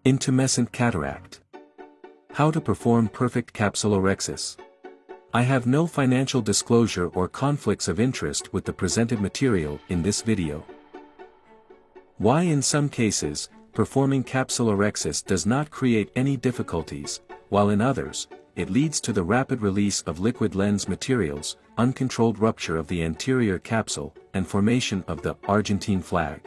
Intumescent cataract. How to perform perfect capsulorhexis. I have no financial disclosure or conflicts of interest with the presented material in this video. Why in some cases, performing capsulorhexis does not create any difficulties, while in others, it leads to the rapid release of liquid lens materials, uncontrolled rupture of the anterior capsule, and formation of the Argentine flag.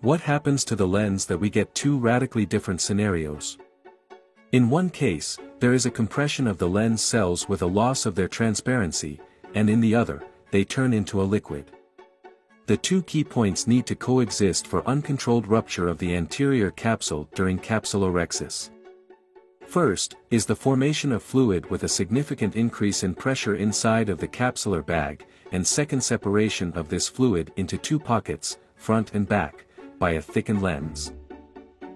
What happens to the lens that we get two radically different scenarios? In one case, there is a compression of the lens cells with a loss of their transparency, and in the other, they turn into a liquid. The two key points need to coexist for uncontrolled rupture of the anterior capsule during capsulorhexis. First, is the formation of fluid with a significant increase in pressure inside of the capsular bag, and second separation of this fluid into two pockets, front and back, by a thickened lens.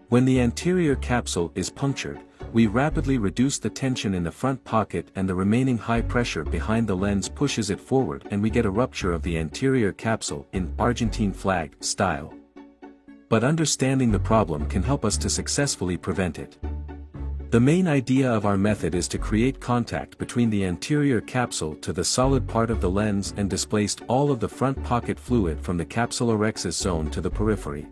When the anterior capsule is punctured, we rapidly reduce the tension in the front pocket and the remaining high pressure behind the lens pushes it forward and we get a rupture of the anterior capsule in Argentine flag style. But understanding the problem can help us to successfully prevent it. The main idea of our method is to create contact between the anterior capsule to the solid part of the lens and displace all of the front pocket fluid from the capsulorhexis zone to the periphery.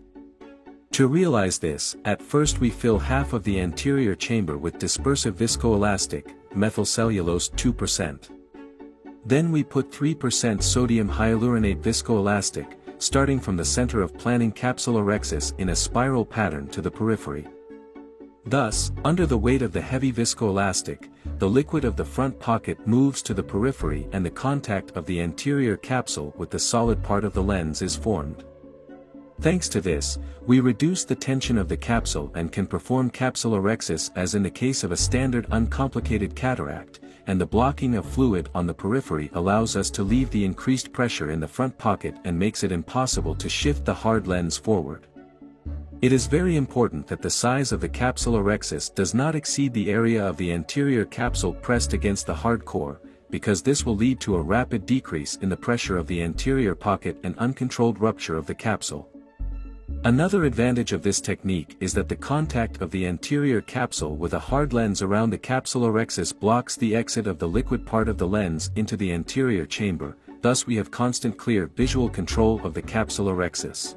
To realize this, at first we fill half of the anterior chamber with dispersive viscoelastic, methylcellulose 2%. Then we put 3% sodium hyaluronate viscoelastic, starting from the center of planning capsulorhexis in a spiral pattern to the periphery. Thus, under the weight of the heavy viscoelastic, the liquid of the front pocket moves to the periphery and the contact of the anterior capsule with the solid part of the lens is formed. Thanks to this, we reduce the tension of the capsule and can perform capsulorhexis as in the case of a standard uncomplicated cataract, and the blocking of fluid on the periphery allows us to leave the increased pressure in the front pocket and makes it impossible to shift the hard lens forward. It is very important that the size of the capsulorhexis does not exceed the area of the anterior capsule pressed against the hard core, because this will lead to a rapid decrease in the pressure of the anterior pocket and uncontrolled rupture of the capsule. Another advantage of this technique is that the contact of the anterior capsule with a hard lens around the capsulorhexis blocks the exit of the liquid part of the lens into the anterior chamber, thus we have constant clear visual control of the capsulorhexis.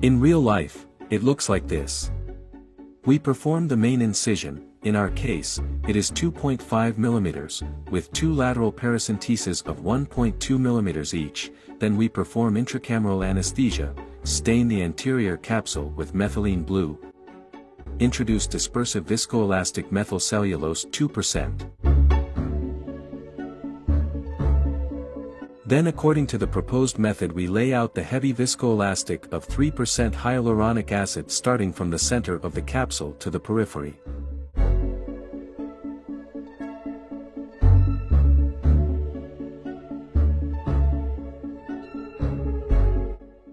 In real life, it looks like this. We perform the main incision, in our case, it is 2.5 mm, with two lateral paracenteses of 1.2 mm each, then we perform intracameral anesthesia, stain the anterior capsule with methylene blue. Introduce dispersive viscoelastic methylcellulose 2%. Then according to the proposed method we lay out the heavy viscoelastic of 3% hyaluronic acid starting from the center of the capsule to the periphery.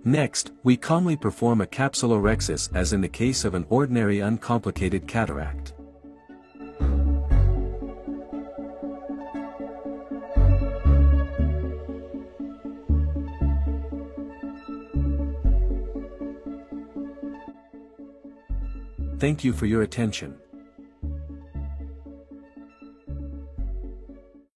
Next, we calmly perform a capsulorhexis as in the case of an ordinary uncomplicated cataract. Thank you for your attention.